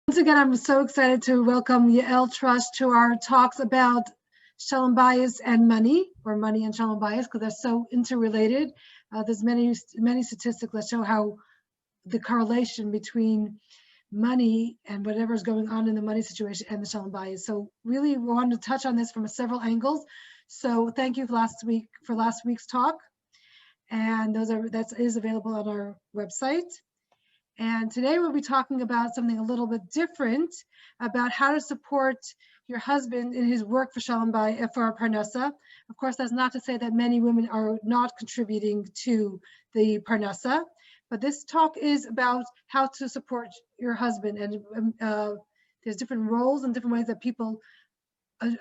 Once again, I'm so excited to welcome Yael Trusch to our talks about Shalom Bayis and money, or money and Shalom Bayis, because they're so interrelated. There's many statistics that show how the correlation between money and whatever's going on in the money situation and the Shalom Bayis. So really, we wanted to touch on this from several angles. So thank you for last week's talk, and that is available on our website. And today we'll be talking about something a little bit different, about how to support your husband in his work for Shalom Bayis, for our parnassah. Of course, that's not to say that many women are not contributing to the parnassah, but this talk is about how to support your husband. And there's different roles and different ways that people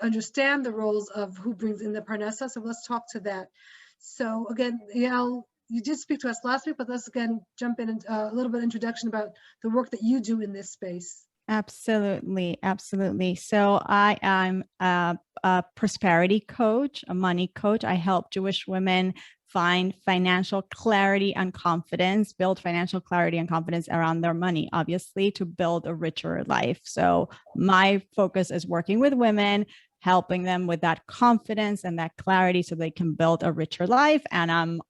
understand the roles of who brings in the parnassah. So let's talk to that. So again, Yael, you did speak to us last week, but let's again jump in a little bit of introduction about the work that you do in this space. Absolutely. So I am a prosperity coach, a money coach. I help Jewish women find financial clarity and confidence, build financial clarity and confidence around their money, obviously, to build a richer life. So my focus is working with women, helping them with that confidence and that clarity so they can build a richer life. And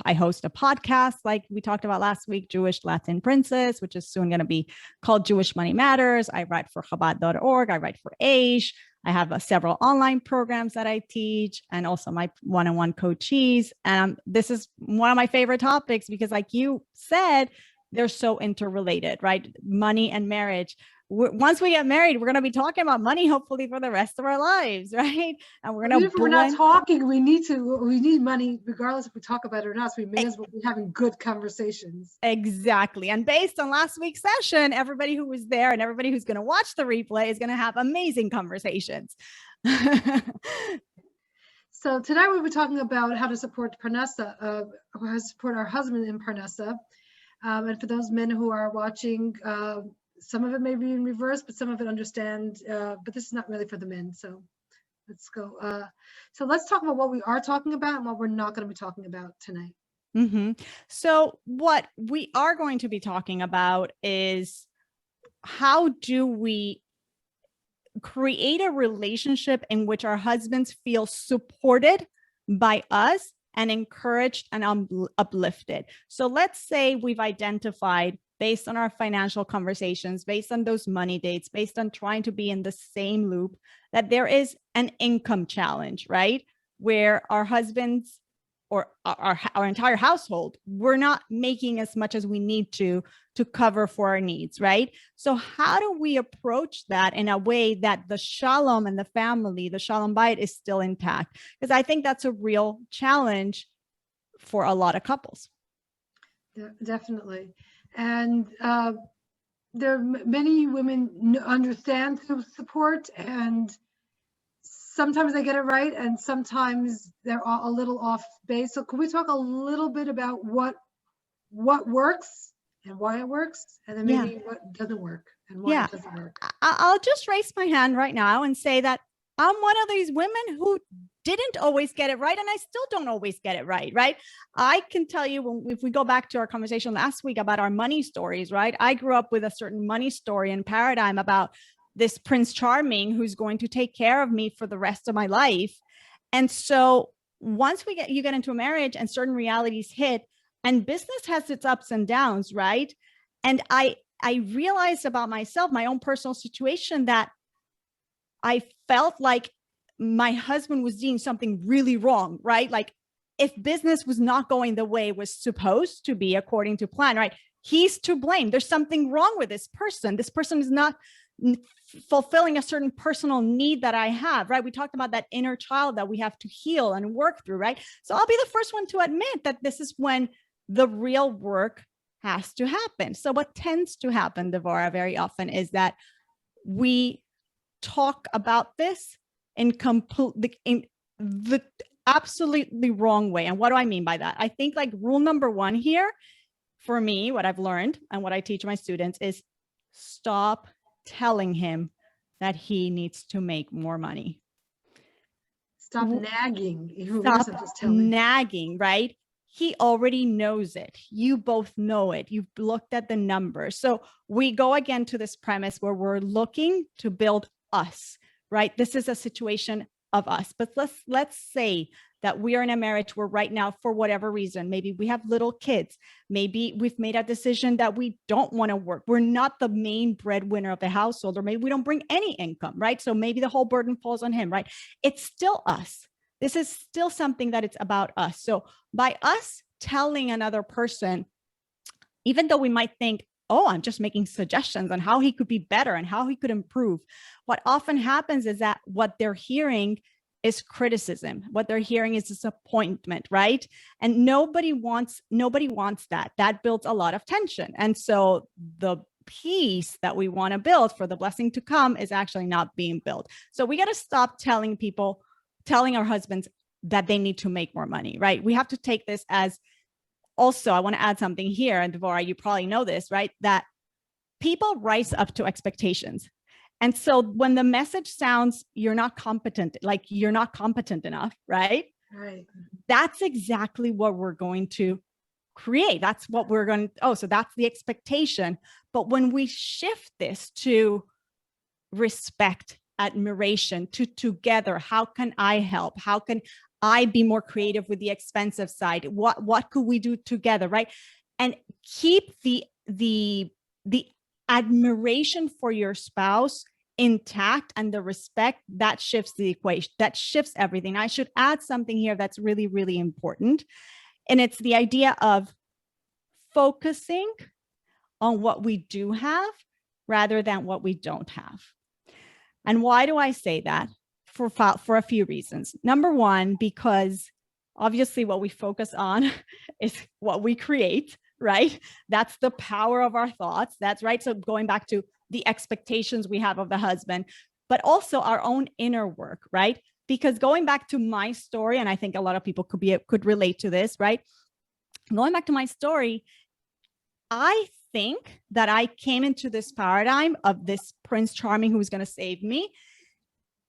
I host a podcast like we talked about last week, Jewish Latin Princess, which is soon going to be called Jewish Money Matters. I write for Chabad.org. I write for Aish. I have several online programs that I teach, and also my one-on-one coachees. And this is one of my favorite topics because, like you said, they're so interrelated, right? Money and marriage. Once we get married, we're going to be talking about money, hopefully for the rest of our lives, right? And we're going to. If we're not talking, we need money, regardless if we talk about it or not. So we may as well be having good conversations. Exactly. And based on last week's session, everybody who was there and everybody who's going to watch the replay is going to have amazing conversations. So today we'll be talking about how to support parnassah, how to support our husband in parnassah. And for those men who are watching, some of it may be in reverse, but some of it understand, but this is not really for the men. So let's go. So let's talk about what we are talking about and what we're not going to be talking about tonight. Mm-hmm. So what we are going to be talking about is how do we create a relationship in which our husbands feel supported by us and encouraged and uplifted. So let's say we've identified, based on our financial conversations, based on those money dates, based on trying to be in the same loop, that there is an income challenge, right? Where our husbands or our entire household, we're not making as much as we need to cover for our needs, right? So how do we approach that in a way that the shalom and the family, the shalom bayit, is still intact? Because I think that's a real challenge for a lot of couples. Yeah, definitely. And there are many women understand through support, and sometimes they get it right, and sometimes they're a little off base. So can we talk a little bit about what works and why it works, and then maybe what doesn't work and why it doesn't work? I'll just raise my hand right now and say that I'm one of these women who didn't always get it right, and I still don't always get it right, right? I can tell you, if we go back to our conversation last week about our money stories, right? I grew up with a certain money story and paradigm about this Prince Charming who's going to take care of me for the rest of my life. And so once you get into a marriage and certain realities hit, and business has its ups and downs, right? And I realized about myself, my own personal situation, that I felt like my husband was doing something really wrong, right? Like if business was not going the way it was supposed to be according to plan, right? He's to blame. There's something wrong with this person. This person is not fulfilling a certain personal need that I have, right? We talked about that inner child that we have to heal and work through, right? So I'll be the first one to admit that this is when the real work has to happen. So what tends to happen, Devora, very often is that we talk about this in the absolutely wrong way. And what do I mean by that? I think like rule number one here for me, what I've learned and what I teach my students is stop telling him that he needs to make more money. Stop nagging. Stop nagging, right? he already knows it. You both know it. You've looked at the numbers. So we go again to this premise where we're looking to build us, right? This is a situation of us. But let's say that we are in a marriage where right now, for whatever reason, maybe we have little kids, maybe we've made a decision that we don't want to work. We're not the main breadwinner of the household, or maybe we don't bring any income, right? So maybe the whole burden falls on him, right? It's still us. This is still something that it's about us. So by us telling another person, even though we might think, oh, I'm just making suggestions on how he could be better and how he could improve, what often happens is that what they're hearing is criticism. What they're hearing is disappointment, right? And nobody wants that. That builds a lot of tension. And so the peace that we want to build for the blessing to come is actually not being built. So we got to stop telling our husbands that they need to make more money, right? We have to take this as, also, I want to add something here, and Devora, you probably know this, right? That people rise up to expectations. And so when the message sounds, you're not competent, like you're not competent enough, right? Right. That's exactly what we're going to create. That's what we're going to, so that's the expectation. But when we shift this to respect, admiration, to together, how can I help? How can I be more creative with the expensive side? What could we do together, right? And keep the admiration for your spouse intact, and the respect that shifts the equation, that shifts everything. I should add something here that's really, really important. And it's the idea of focusing on what we do have rather than what we don't have. And why do I say that? For a few reasons. Number one, because obviously what we focus on is what we create, right? That's the power of our thoughts. That's right. So going back to the expectations we have of the husband, but also our own inner work, right? Because going back to my story, and I think a lot of people could relate to this, right? Going back to my story, I think that I came into this paradigm of this Prince Charming who's going to save me.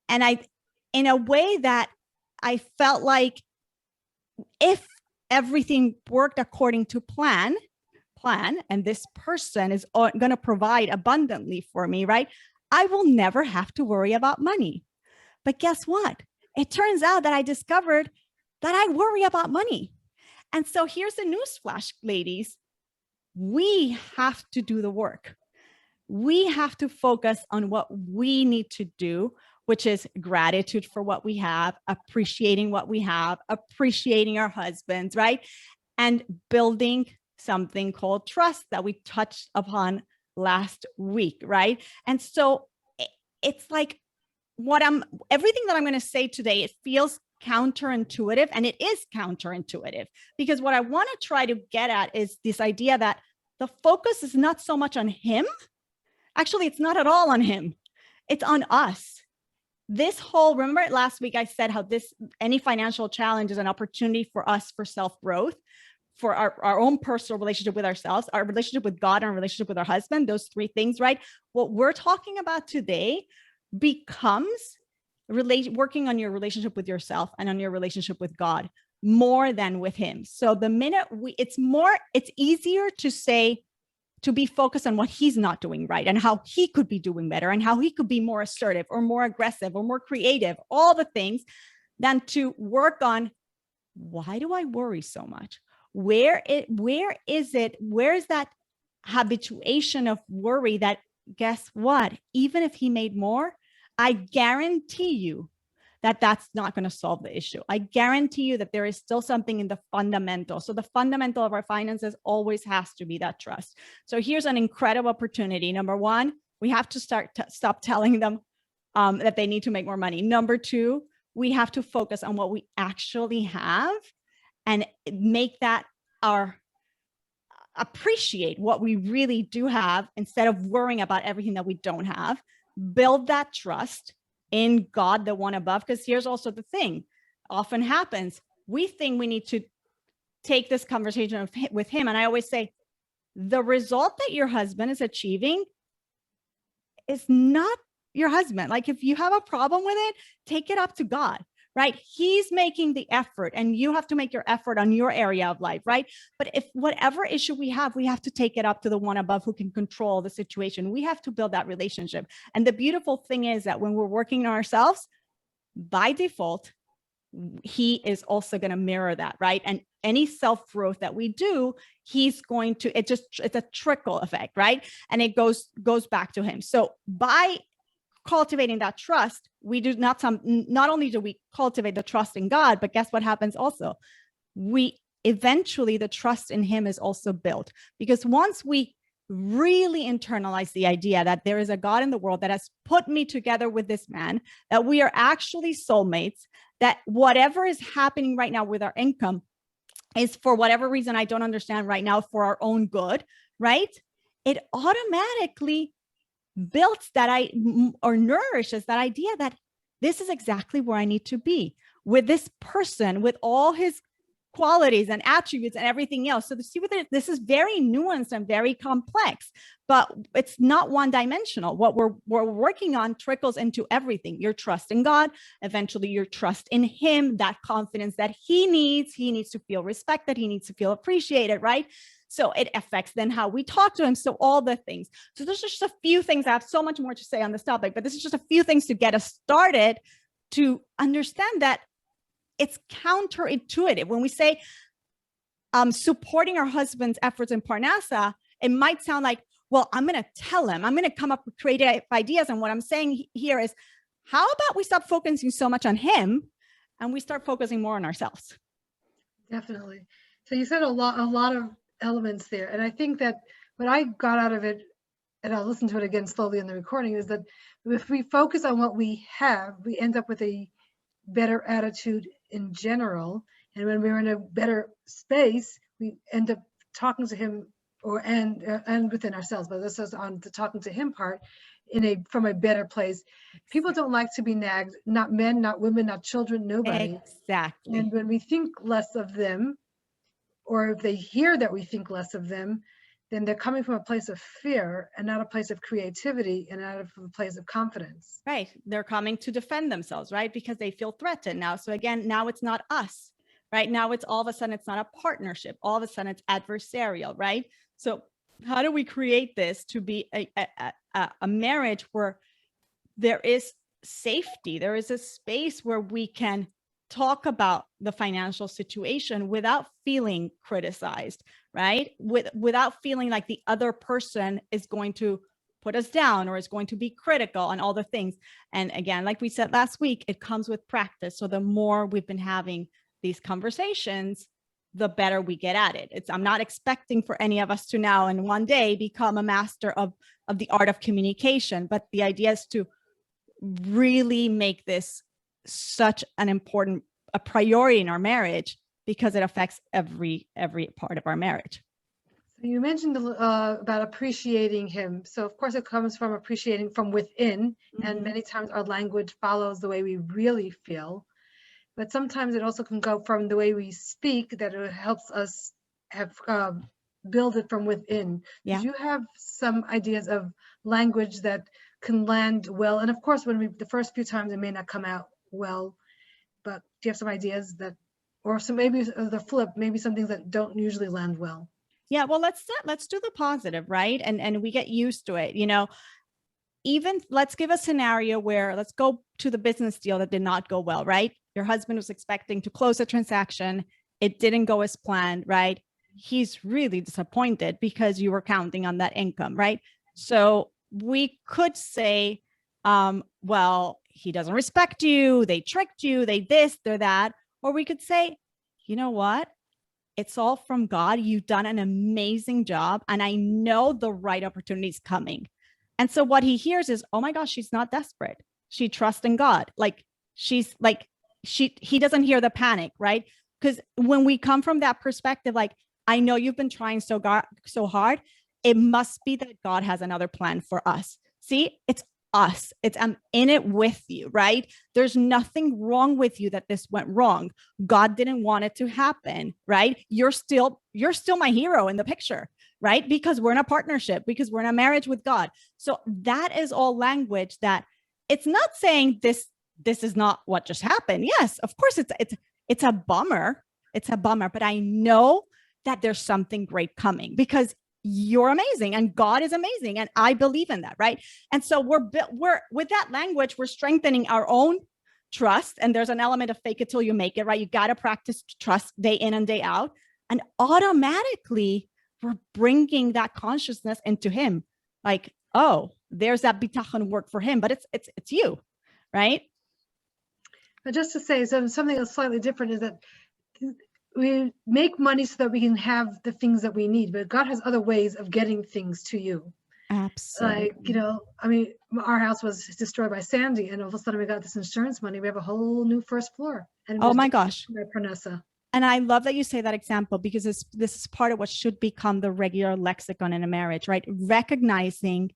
And in a way that I felt like if everything worked according to plan, and this person is going to provide abundantly for me, right? I will never have to worry about money. But guess what? It turns out that I discovered that I worry about money. And so here's the newsflash, ladies. We have to do the work. We have to focus on what we need to do, which is gratitude for what we have, appreciating what we have, appreciating our husbands, right? And building something called trust that we touched upon last week, right? And so it's like everything that I'm going to say today, it feels counterintuitive, and it is counterintuitive, because what I want to try to get at is this idea that the focus is not so much on him. Actually, it's not at all on him. It's on us. Remember last week I said how any financial challenge is an opportunity for us for self-growth, for our own personal relationship with ourselves, our relationship with God, and our relationship with our husband, those three things, right? What we're talking about today becomes working on your relationship with yourself and on your relationship with God more than with him. So the minute it's easier to be focused on what he's not doing right and how he could be doing better and how he could be more assertive or more aggressive or more creative, all the things, than to work on, why do I worry so much? Where is that habituation of worry that, guess what? Even if he made more, I guarantee you that that's not going to solve the issue. I guarantee you that there is still something in the fundamental. So the fundamental of our finances always has to be that trust. So here's an incredible opportunity. Number one, we have to stop telling them that they need to make more money. Number two, we have to focus on what we actually have and make that appreciate what we really do have instead of worrying about everything that we don't have. Build that trust in God, the one above. Because here's also the thing, often happens. We think we need to take this conversation with him. And I always say, the result that your husband is achieving is not your husband. Like if you have a problem with it, take it up to God. right? He's making the effort, and you have to make your effort on your area of life, right? But if whatever issue we have to take it up to the one above who can control the situation. We have to build that relationship. And the beautiful thing is that when we're working on ourselves, by default, he is also going to mirror that, right? And any self-growth that we do, he's going to, it's a trickle effect, right? And it goes back to him. So by cultivating that trust, we do not only do we cultivate the trust in God, but guess what happens also? We eventually, the trust in him is also built, because once we really internalize the idea that there is a God in the world that has put me together with this man, that we are actually soulmates, that whatever is happening right now with our income is, for whatever reason I don't understand right now, for our own good, right? It automatically builds that or nourishes that idea that this is exactly where I need to be with this person, with all his qualities and attributes and everything else. So this is very nuanced and very complex, but it's not one dimensional. What we're working on trickles into everything. Your trust in God, eventually your trust in him, that confidence that he needs to feel respected. He needs to feel appreciated, right? So it affects then how we talk to him. So all the things. So there's just a few things. I have so much more to say on this topic, but this is just a few things to get us started to understand that it's counterintuitive. When we say supporting our husband's efforts in parnassah, it might sound like, well, I'm going to tell him, I'm going to come up with creative ideas. And what I'm saying here is, how about we stop focusing so much on him and we start focusing more on ourselves? Definitely. So you said a lot of elements there. And I think that what I got out of it, and I'll listen to it again slowly in the recording, is that if we focus on what we have, we end up with a better attitude in general. And when we're in a better space, we end up talking to him and within ourselves, but this is on the talking to him part from a better place. People don't like to be nagged, not men, not women, not children, nobody. Exactly. And when we think less of them, or if they hear that we think less of them, then they're coming from a place of fear and not a place of creativity and not a place of confidence. Right. They're coming to defend themselves, right? Because they feel threatened now. So again, now it's not us, right? Now it's all of a sudden, it's not a partnership. All of a sudden it's adversarial, right? So how do we create this to be a marriage where there is safety? There is a space where we can talk about the financial situation without feeling criticized, right? Without feeling like the other person is going to put us down or is going to be critical and all the things. And again, like we said last week, it comes with practice. So the more we've been having these conversations, the better we get at it. I'm not expecting for any of us to now in one day become a master of the art of communication, but the idea is to really make this such an important priority in our marriage, because it affects every part of our marriage. So you mentioned about appreciating him. So of course it comes from appreciating from within, and many times our language follows the way we really feel. But sometimes it also can go from the way we speak, that it helps us have build it from within. Yeah. Do you have some ideas of language that can land well? And of course, the first few times it may not come out well, but do you have some ideas that, or some, maybe the flip, maybe some things that don't usually land well? Yeah, well, let's do the positive, right? And we get used to it, even let's give a scenario where, let's go to the business deal that did not go well, right? Your husband was expecting to close a transaction. It didn't go as planned, right? He's really disappointed because you were counting on that income, right? So we could say, well, he doesn't respect you. They tricked you. They this, they're that. Or we could say, you know what? It's all from God. You've done an amazing job. And I know the right opportunity is coming. And so what he hears is, oh my gosh, she's not desperate. She trusts in God. He doesn't hear the panic, right? Because when we come from that perspective, like, I know you've been trying so hard. It must be that God has another plan for us. See, it's us. I'm in it with you, right? There's nothing wrong with you that this went wrong. God didn't want it to happen, right? You're still my hero in the picture, right? Because we're in a partnership, because we're in a marriage with God. So that is all language that it's not saying this this is not what just happened. Yes, of course it's a bummer. It's a bummer, but I know that there's something great coming because you're amazing and God is amazing. And I believe in that. Right. And so we're with that language, we're strengthening our own trust. And there's an element of fake it till you make it, right? You got to practice trust day in and day out. And automatically we're bringing that consciousness into him. Like, oh, there's that bitachon work for him, but it's you, right? But just to say, so something that's slightly different is that we make money so that we can have the things that we need, but God has other ways of getting things to you. Absolutely. Like, you know, I mean, our house was destroyed by Sandy, and all of a sudden we got this insurance money. We have a whole new first floor. And oh my gosh. Parnassah. And I love that you say that example because this is part of what should become the regular lexicon in a marriage, right? Recognizing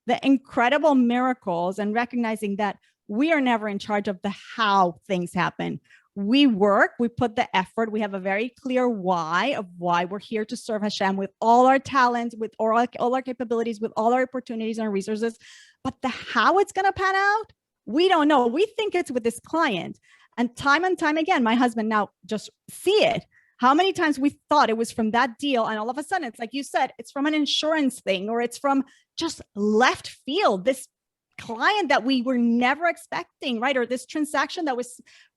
the incredible miracles and recognizing that we are never in charge of the how things happen. We work, we put the effort, we have a very clear why of why we're here to serve Hashem with all our talents, with all our capabilities, with all our opportunities and resources. But the how it's going to pan out, we don't know. We think it's with this client. And time again, my husband now just see it. How many times we thought it was from that deal. And all of a sudden, it's like you said, it's from an insurance thing, or it's from just left field, this client that we were never expecting, right? Or this transaction that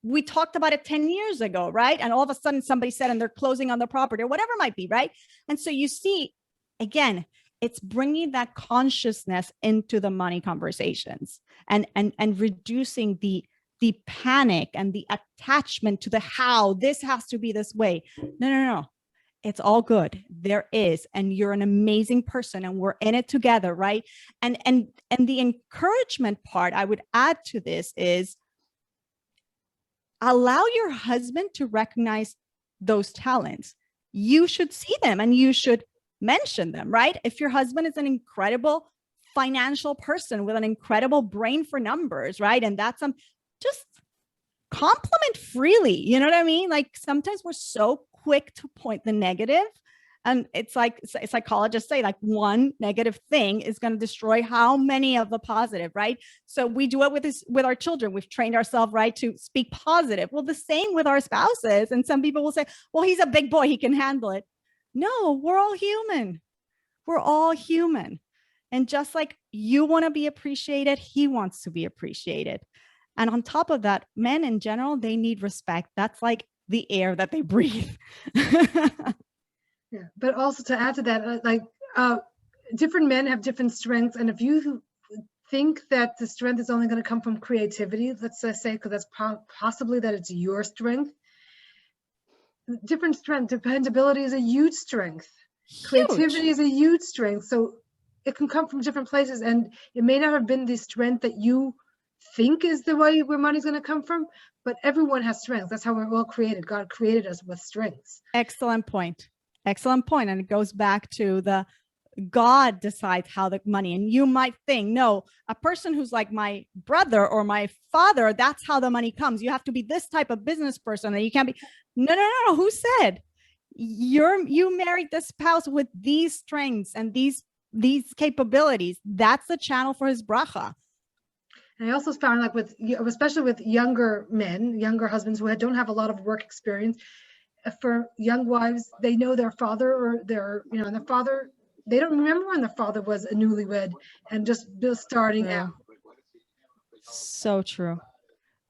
we talked about it 10 years ago, right? And all of a sudden somebody said, and they're closing on the property or whatever it might be, right? And so you see, again, it's bringing that consciousness into the money conversations and reducing the panic and the attachment to the how this has to be this way. No. It's all good. There is, and you're an amazing person and we're in it together, right? And the encouragement part I would add to this is allow your husband to recognize those talents. You should see them and you should mention them, right? If your husband is an incredible financial person with an incredible brain for numbers, right? And that's just compliment freely. You know what I mean? Like sometimes we're so quick to point the negative. And it's like psychologists say, like one negative thing is going to destroy how many of the positive, right? So we do it with our children. We've trained ourselves, right, to speak positive. Well, the same with our spouses. And some people will say, well, he's a big boy, he can handle it. No, we're all human. We're all human. And just like you want to be appreciated, he wants to be appreciated. And on top of that, men in general, they need respect. That's like the air that they breathe. Yeah, but also to add to that, different men have different strengths. And if you think that the strength is only going to come from creativity, let's say, because that's possibly that it's your strength. Different strength, dependability is a huge strength. Huge. Creativity is a huge strength. So it can come from different places, and it may not have been the strength that you think is the way where money's going to come from, but everyone has strengths. That's how we're all created. God created us with strengths. Excellent point. Excellent point. And it goes back to the God decides how the money, and you might think, no, a person who's like my brother or my father, that's how the money comes. You have to be this type of business person, and you can't be. No. Who said you married this spouse with these strengths and these capabilities? That's the channel for his bracha. And I also found, like especially with younger men, younger husbands who don't have a lot of work experience, for young wives, they know their father or their father. They don't remember when their father was a newlywed and just starting out. So true.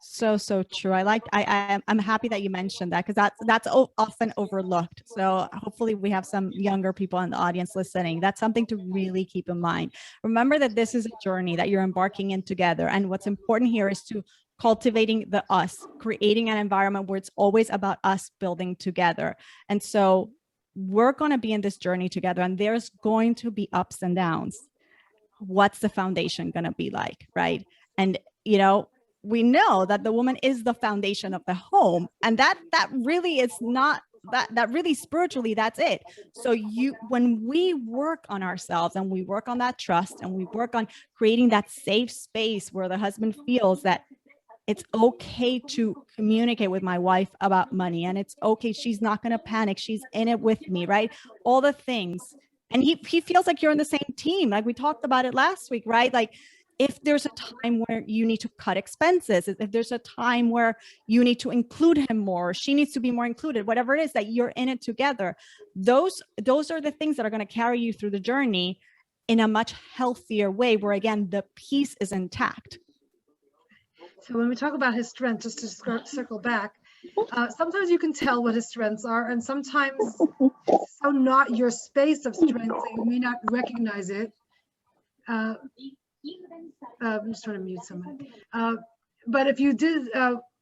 So true. I'm happy that you mentioned that, because that's often overlooked. So hopefully we have some younger people in the audience listening. That's something to really keep in mind. Remember that this is a journey that you're embarking in together. And what's important here is to cultivating the us, creating an environment where it's always about us building together. And so we're going to be in this journey together, and there's going to be ups and downs. What's the foundation going to be like, right? And, we know that the woman is the foundation of the home, and that really is not that really spiritually, that's it. So when we work on ourselves and we work on that trust and we work on creating that safe space where the husband feels that it's okay to communicate with my wife about money, and it's okay, she's not going to panic, she's in it with me, right? All the things. And he feels like you're on the same team. Like we talked about it last week, right? Like if there's a time where you need to cut expenses, if there's a time where you need to include him more, she needs to be more included, whatever it is that you're in it together, those are the things that are going to carry you through the journey in a much healthier way, where again, the peace is intact. So when we talk about his strengths, just to circle back, sometimes you can tell what his strengths are, and sometimes it's so not your space of strength that you may not recognize it. I'm just trying to mute someone. But if you did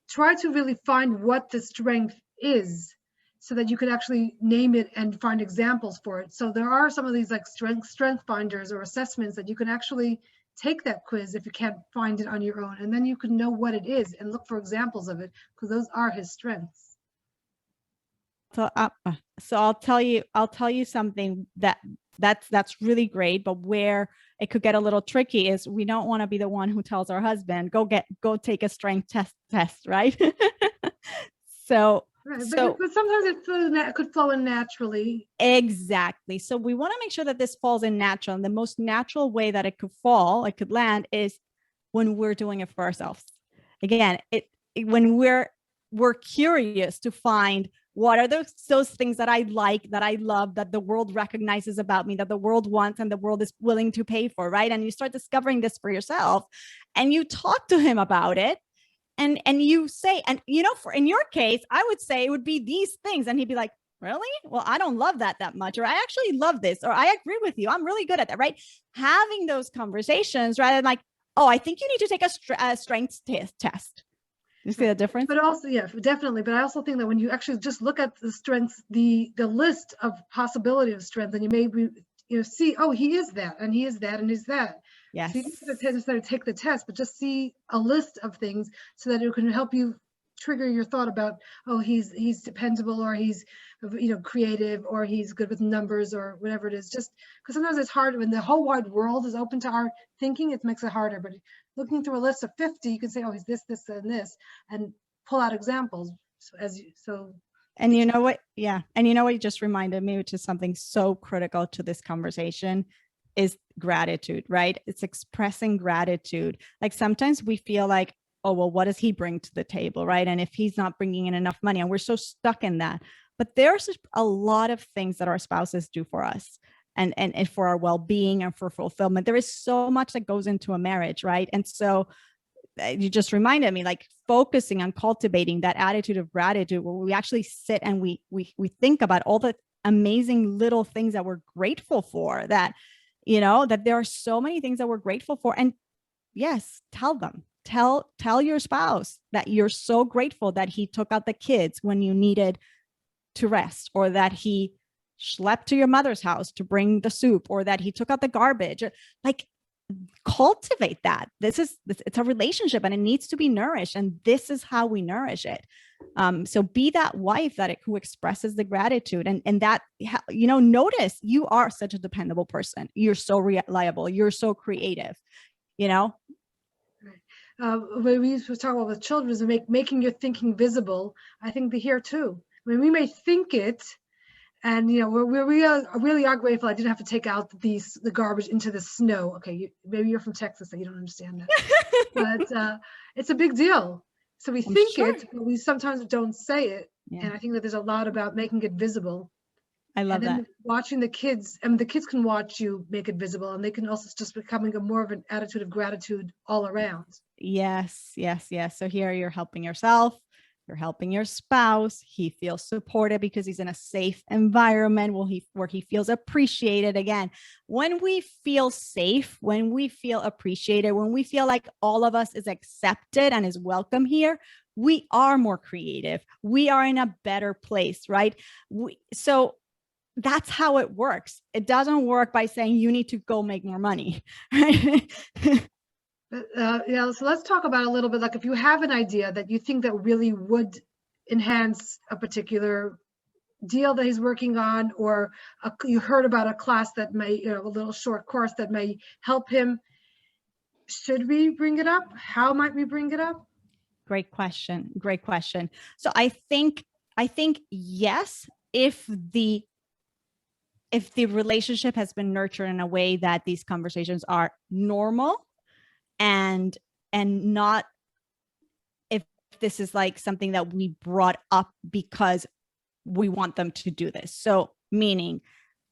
try to really find what the strength is, so that you could actually name it and find examples for it. So there are some of these like strength finders or assessments that you can actually take that quiz if you can't find it on your own, and then you can know what it is and look for examples of it, because those are his strengths. So I'll tell you something that's really great, but where it could get a little tricky is we don't want to be the one who tells our husband, go take a strength test, right? Right, but sometimes it could flow in naturally. Exactly. So we want to make sure that this falls in natural. And the most natural way that it could land is when we're doing it for ourselves. Again, when we're curious to find what are those things that I like, that I love, that the world recognizes about me, that the world wants and the world is willing to pay for, right? And you start discovering this for yourself, and you talk to him about it. And you say, and in your case, I would say it would be these things. And he'd be like, really? Well, I don't love that much. Or I actually love this. Or I agree with you. I'm really good at that, right? Having those conversations rather than like, oh, I think you need to take a strengths test. You see the difference? But also, yeah, definitely. But I also think that when you actually just look at the strengths, the list of possibility of strength, and you maybe see, oh, he is that, and he is that, and he's that. Yes. So you don't necessarily take the test, but just see a list of things so that it can help you trigger your thought about, oh, he's dependable, or he's creative, or he's good with numbers, or whatever it is. Just because sometimes it's hard when the whole wide world is open to our thinking, it makes it harder. But looking through a list of 50, you can say, oh, he's this, and this, and pull out examples. And you know what? Yeah. And you know what you just reminded me, which is something so critical to this conversation, is gratitude, right? It's expressing gratitude. Like sometimes we feel like, oh, well, what does he bring to the table, right? And if he's not bringing in enough money, and we're so stuck in that. But there's a lot of things that our spouses do for us, and for our well-being and for fulfillment. There is so much that goes into a marriage, right? And so you just reminded me, like focusing on cultivating that attitude of gratitude, where we actually sit and we think about all the amazing little things that we're grateful for, that there are so many things that we're grateful for. And yes, tell your spouse that you're so grateful that he took out the kids when you needed to rest, or that he schlepped to your mother's house to bring the soup, or that he took out the garbage. Like, cultivate that. It's a relationship, and it needs to be nourished, and this is how we nourish it. So be that wife who expresses the gratitude, and that, notice you are such a dependable person. You're so reliable. You're so creative, When we used to talk about with children is making your thinking visible. I think here too. I mean, we may think it, and we really are grateful I didn't have to take out the garbage into the snow. Okay, maybe you're from Texas, so you don't understand that, but it's a big deal. So we think it, but we sometimes don't say it. Yeah. And I think that there's a lot about making it visible. I love that. Watching the kids, the kids can watch you make it visible, and they can also just becoming more of an attitude of gratitude all around. Yes. So here you're helping yourself. You're helping your spouse. He feels supported because he's in a safe environment where he feels appreciated. Again, when we feel safe, when we feel appreciated, when we feel like all of us is accepted and is welcome here, we are more creative. We are in a better place, right? So that's how it works. It doesn't work by saying you need to go make more money, right? So let's talk about a little bit, like if you have an idea that you think that really would enhance a particular deal that he's working on, or you heard about a class that may, a little short course that may help him, should we bring it up? How might we bring it up? Great question. So I think yes, if the relationship has been nurtured in a way that these conversations are normal, and not if this is like something that we brought up because we want them to do this. So meaning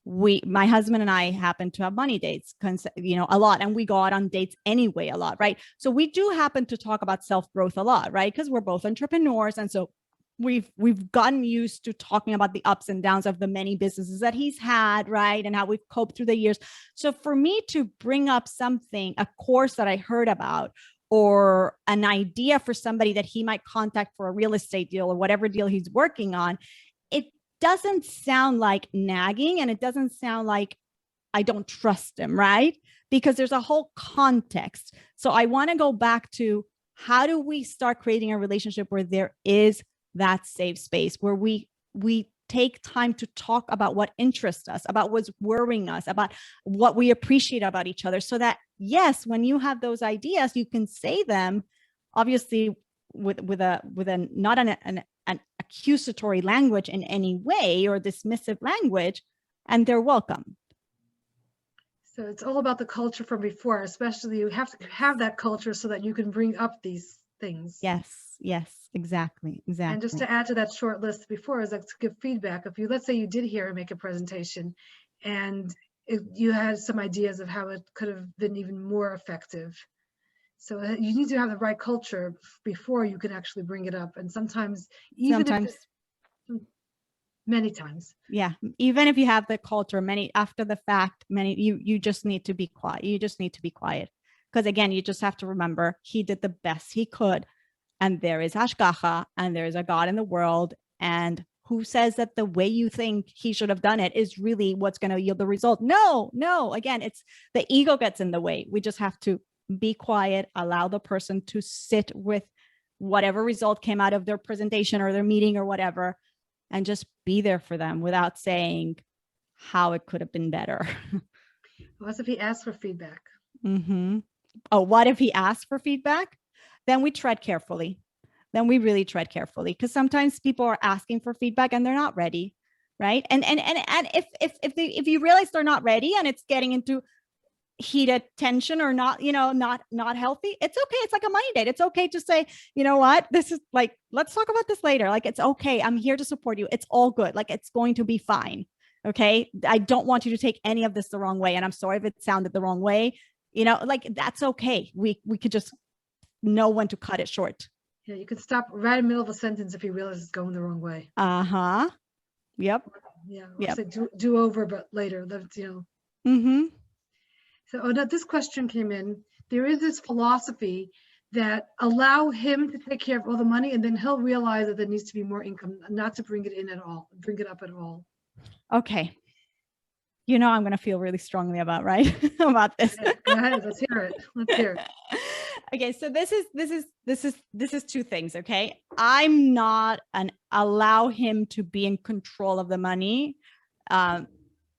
my husband and I happen to have money dates, a lot, and we go out on dates anyway a lot, right? So we do happen to talk about self-growth a lot, right? Because we're both entrepreneurs, and so we've gotten used to talking about the ups and downs of the many businesses that he's had, right? And how we've coped through the years. So for me to bring up something, a course that I heard about, or an idea for somebody that he might contact for a real estate deal or whatever deal he's working on, it doesn't sound like nagging, and it doesn't sound like I don't trust him, right? Because there's a whole context. So I want to go back to, how do we start creating a relationship where there is that safe space, where we take time to talk about what interests us, about what's worrying us, about what we appreciate about each other, so that, yes, when you have those ideas, you can say them, obviously with a not an accusatory language in any way, or dismissive language, and they're welcome. So it's all about the culture from before, especially you have to have that culture so that you can bring up these things. Yes, exactly. And just to add to that short list before, is like to give feedback. If you, let's say you did hear and make a presentation, and you had some ideas of how it could have been even more effective. So you need to have the right culture before you can actually bring it up. And sometimes, many times. Yeah. Even if you have the culture, after the fact, you just need to be quiet. You just need to be quiet. Because again, you just have to remember, he did the best he could. And there is hashgacha, and there is a God in the world. And who says that the way you think he should have done it is really what's going to yield the result? No. Again, it's the ego gets in the way. We just have to be quiet, allow the person to sit with whatever result came out of their presentation or their meeting or whatever, and just be there for them without saying how it could have been better. What if he asks for feedback? Oh, what if he asks for feedback? Then we tread carefully. Then we really tread carefully, because sometimes people are asking for feedback and they're not ready, right? And if you realize they're not ready and it's getting into heated tension or not healthy, it's okay. It's like a money date. It's okay to say, you know what, this is like, let's talk about this later. Like, it's okay. I'm here to support you. It's all good. Like, it's going to be fine. Okay. I don't want you to take any of this the wrong way. And I'm sorry if it sounded the wrong way, like, that's okay. We could just know when to cut it short. Yeah. You can stop right in the middle of a sentence if you realize it's going the wrong way. Yep. Yeah. Yep. Say do over, but later. That's, So this question came in. There is this philosophy that allow him to take care of all the money, and then he'll realize that there needs to be more income, not to bring it up at all. Okay. I'm going to feel really strongly about this. Go ahead. Let's hear it. Okay. So this is two things. Okay. I'm not allow him to be in control of the money.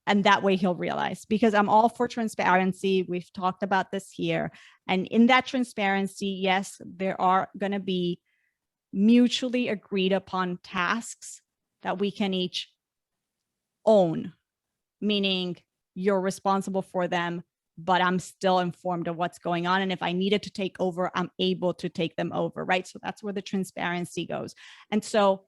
And that way he'll realize, because I'm all for transparency. We've talked about this here. And in that transparency, yes, there are going to be mutually agreed upon tasks that we can each own, meaning you're responsible for them, but I'm still informed of what's going on. And if I needed to take over, I'm able to take them over, right? So that's where the transparency goes. And so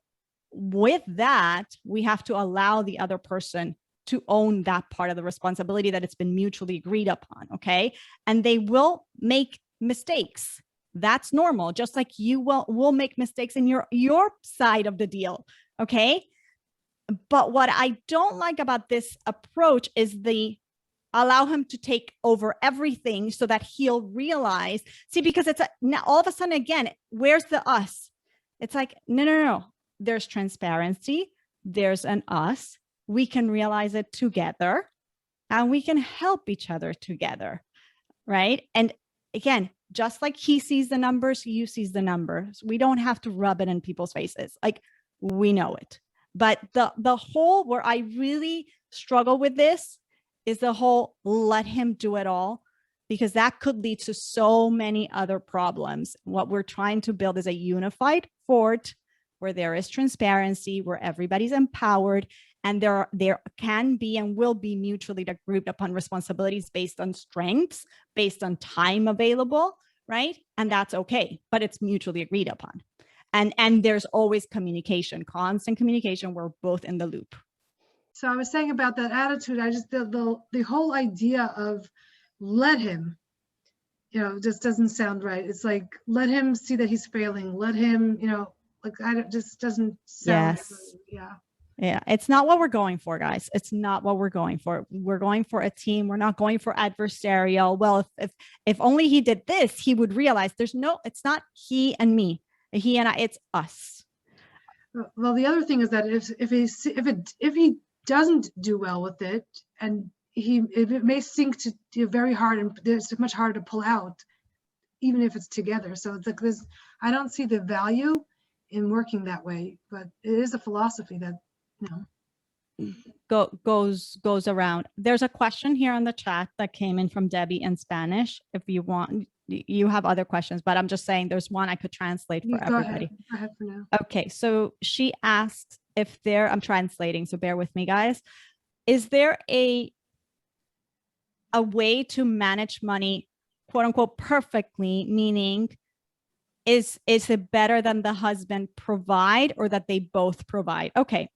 with that, we have to allow the other person to own that part of the responsibility that it's been mutually agreed upon. Okay. And they will make mistakes. That's normal. Just like you will make mistakes in your side of the deal. Okay. But what I don't like about this approach is allow him to take over everything so that he'll realize, because now all of a sudden, again, where's the us? It's like, no. There's transparency. There's an us. We can realize it together, and we can help each other together, right? And again, just like he sees the numbers, you sees the numbers. We don't have to rub it in people's faces. Like, we know it. But the whole where I really struggle with this is the whole let him do it all, because that could lead to so many other problems. What we're trying to build is a unified fort where there is transparency, where everybody's empowered, and there can be and will be mutually agreed upon responsibilities based on strengths, based on time available, right? And that's okay, but it's mutually agreed upon. And there's always communication, constant communication. We're both in the loop. So I was saying about that attitude, I just, the whole idea of let him, just doesn't sound right. It's like, let him see that he's failing. Let him, like, just doesn't sound Yes. right. Yeah. Yeah, it's not what we're going for, guys. It's not what we're going for. We're going for a team. We're not going for adversarial. Well, if only he did this, he would realize it's not he and me, he and I, it's us. Well, the other thing is that if he doesn't do well with it, and if it may sink to very hard, and it's much harder to pull out, even if it's together. So it's like this. I don't see the value in working that way, but it is a philosophy that goes around. There's a question here in the chat that came in from Debbie in Spanish. If you want, you have other questions, but I'm just saying there's one I could translate for everybody. Go ahead for now. Okay, so she asks if I'm translating, so bear with me, guys. Is there a way to manage money, quote unquote, perfectly, meaning is it better than the husband provide or that they both provide? Okay.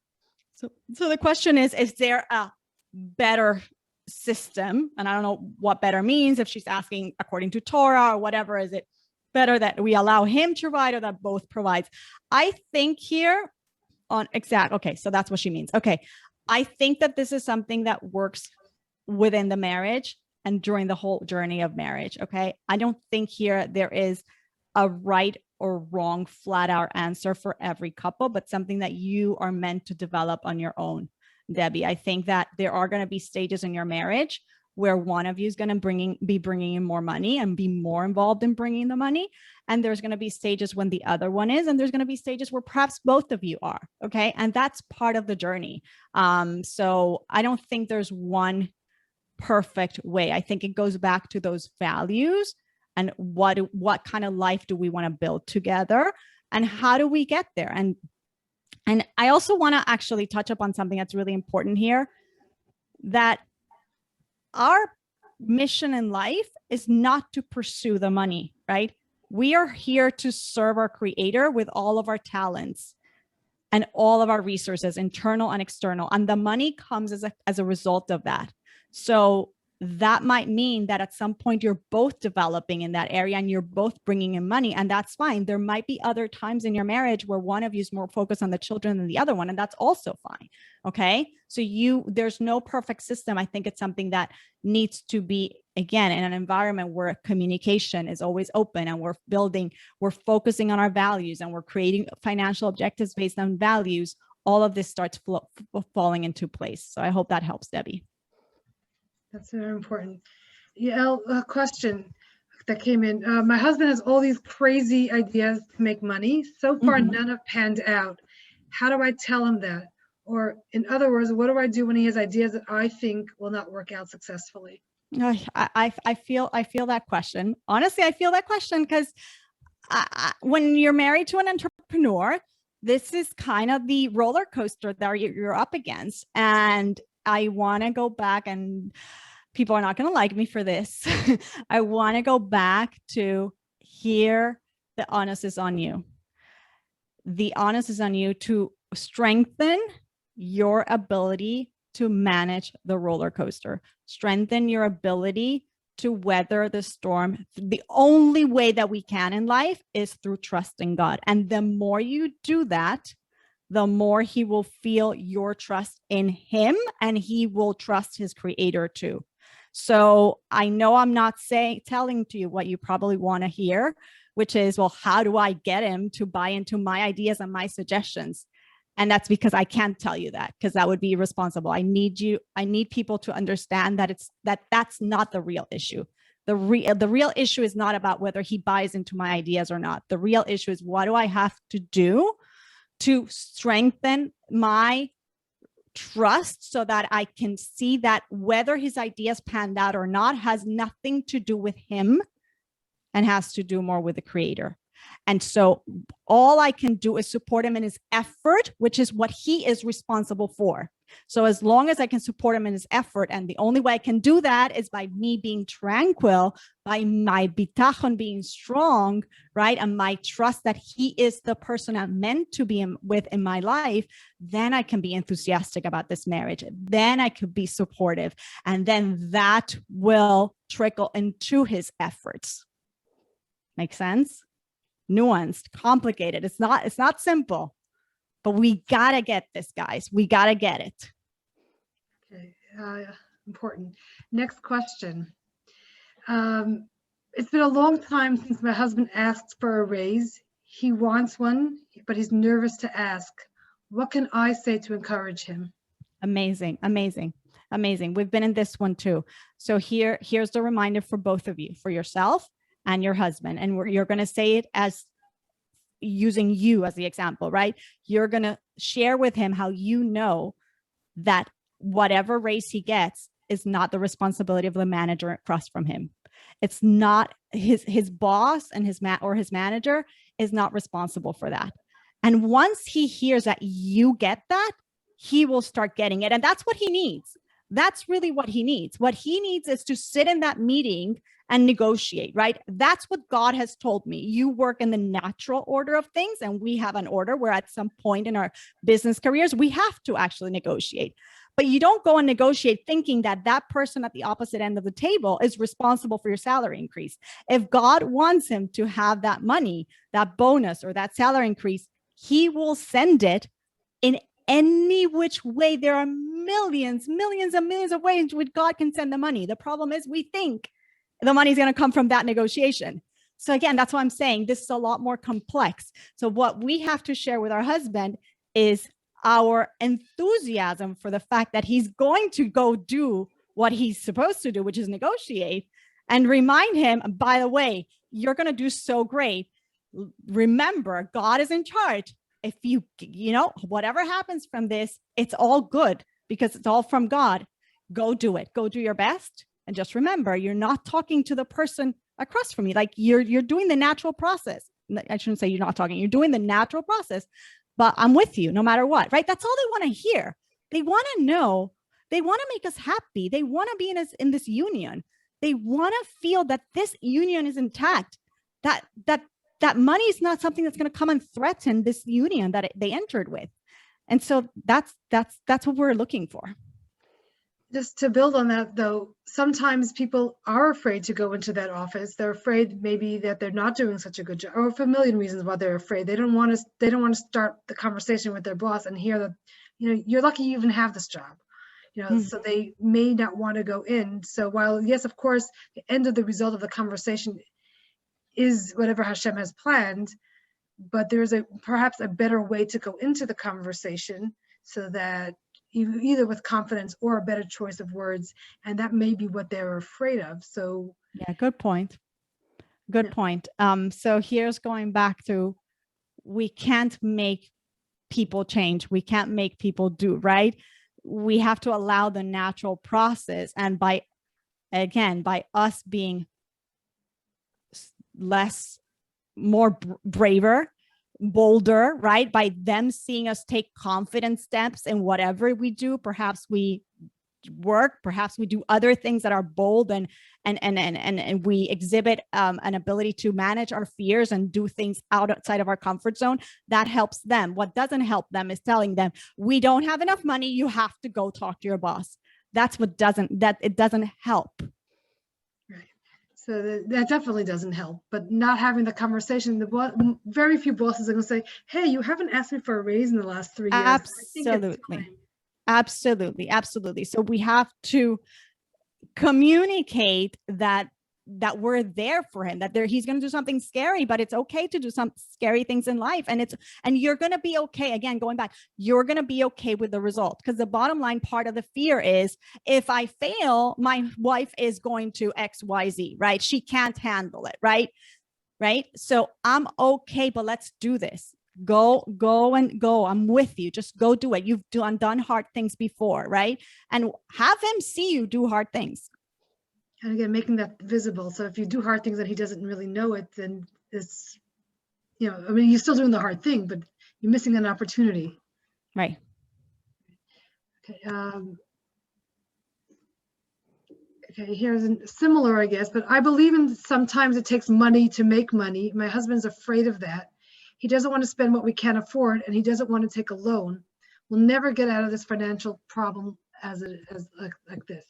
So the question is there a better system? And I don't know what better means, if she's asking according to Torah or whatever. Is it better that we allow him to provide or that both provides? I think here on okay, so that's what she means. Okay, I think that this is something that works within the marriage and during the whole journey of marriage. Okay, I don't think here there is a right or wrong flat out answer for every couple, but something that you are meant to develop on your own, Debbie. I think that there are going to be stages in your marriage where one of you is going to be bringing in more money and be more involved in bringing the money. And there's going to be stages when the other one is, and there's going to be stages where perhaps both of you are. Okay. And that's part of the journey. So I don't think there's one perfect way. I think it goes back to those values and what kind of life do we want to build together and how do we get there? And I also want to actually touch upon something that's really important here, that our mission in life is not to pursue the money, right? We are here to serve our Creator with all of our talents and all of our resources, internal and external. And the money comes as a result of that. So that might mean that at some point you're both developing in that area and you're both bringing in money, and that's fine. There might be other times in your marriage where one of you is more focused on the children than the other one, and that's also fine. Okay. So there's no perfect system. I think it's something that needs to be, again, in an environment where communication is always open and we're focusing on our values and we're creating financial objectives based on values. All of this starts falling into place. So I hope that helps, Debbie. That's very important. Yael, a question that came in. My husband has all these crazy ideas to make money. So far, none have panned out. How do I tell him that? Or in other words, what do I do when he has ideas that I think will not work out successfully? I feel that question. Honestly, I feel that question because when you're married to an entrepreneur, this is kind of the roller coaster that you're up against. And I want to go back, and people are not going to like me for this. I want to go back to here. The onus is on you. The onus is on you to strengthen your ability to manage the roller coaster, strengthen your ability to weather the storm. The only way that we can in life is through trusting God. And the more you do that, the more he will feel your trust in him, and he will trust his Creator too. So I know I'm not telling to you what you probably want to hear, which is, well, how do I get him to buy into my ideas and my suggestions? And that's because I can't tell you that, because that would be irresponsible. I need people to understand that that's not the real issue. The real issue is not about whether he buys into my ideas or not. The real issue is, what do I have to do to strengthen my trust so that I can see that whether his ideas panned out or not has nothing to do with him and has to do more with the Creator. And so all I can do is support him in his effort, which is what he is responsible for. So as long as I can support him in his effort, and the only way I can do that is by me being tranquil, by my bitachon being strong, right? And my trust that he is the person I'm meant to be with in my life, then I can be enthusiastic about this marriage. Then I could be supportive. And then that will trickle into his efforts. Make sense? Nuanced, complicated. It's not simple. But we got to get this, guys. We got to get it. Okay, important. Next question. It's been a long time since my husband asked for a raise. He wants one, but he's nervous to ask. What can I say to encourage him? Amazing, amazing, amazing. We've been in this one too. So here's the reminder for both of you, for yourself and your husband. And you're going to say it as using you as the example, right? You're going to share with him how you know that whatever raise he gets is not the responsibility of the manager across from him. It's not his boss and his manager is not responsible for that. And once he hears that you get that, he will start getting it. And that's what he needs. That's really what he needs. What he needs is to sit in that meeting and negotiate, right? That's what God has told me. You work in the natural order of things, and we have an order where at some point in our business careers, we have to actually negotiate. But you don't go and negotiate thinking that that person at the opposite end of the table is responsible for your salary increase. If God wants him to have that money, that bonus or that salary increase, he will send it in any which way. There are millions and millions of ways in which God can send the money. The problem is we think the money is going to come from that negotiation. So again, that's why I'm saying this is a lot more complex. So what we have to share with our husband is our enthusiasm for the fact that he's going to go do what he's supposed to do, which is negotiate, and remind him, by the way, you're going to do so great. Remember, God is in charge. If you whatever happens from this, it's all good because it's all from God. Go do it. Go do your best. And just remember, you're not talking to the person across from you. Like you're doing the natural process. I shouldn't say you're not talking. You're doing the natural process, but I'm with you no matter what, right? That's all they want to hear. They want to know. They want to make us happy. They want to be in this union. They want to feel that this union is intact, that money is not something that's going to come and threaten this union that they entered with. And so that's what we're looking for. Just to build on that, though, sometimes people are afraid to go into that office. They're afraid maybe that they're not doing such a good job, or for a million reasons why they're afraid. They don't want to start the conversation with their boss and hear that, you're lucky you even have this job. So they may not want to go in. So while, yes, of course, the end of the result of the conversation is whatever Hashem has planned, but there's perhaps a better way to go into the conversation so that either with confidence or a better choice of words, and that may be what they're afraid of. So yeah, good point. So here's going back to, we can't make people change. We can't make people do, right? We have to allow the natural process. And by us being more braver, bolder, right? By them seeing us take confident steps in whatever we do, perhaps we work, perhaps we do other things that are bold and we exhibit an ability to manage our fears and do things outside of our comfort zone. That helps them. What doesn't help them is telling them, we don't have enough money, you have to go talk to your boss. That's what it doesn't help. So that definitely doesn't help, but not having the conversation, very few bosses are going to say, hey, you haven't asked me for a raise in the last 3 years. Absolutely. So we have to communicate that we're there for him, that he's going to do something scary, but it's okay to do some scary things in life. And you're going to be okay. Again, going back, you're going to be okay with the result, because the bottom line part of the fear is, if I fail, my wife is going to XYZ, right? She can't handle it. Right. So I'm okay, but let's do this. Go. I'm with you. Just go do it. You've done hard things before, right? And have him see you do hard things. And again, making that visible. So if you do hard things and he doesn't really know it, then it's I mean, you're still doing the hard thing, but you're missing an opportunity. Right. Okay. Okay, here's a similar, I guess, but I believe in sometimes it takes money to make money. My husband's afraid of that. He doesn't want to spend what we can't afford, and he doesn't want to take a loan. We'll never get out of this financial problem as like this.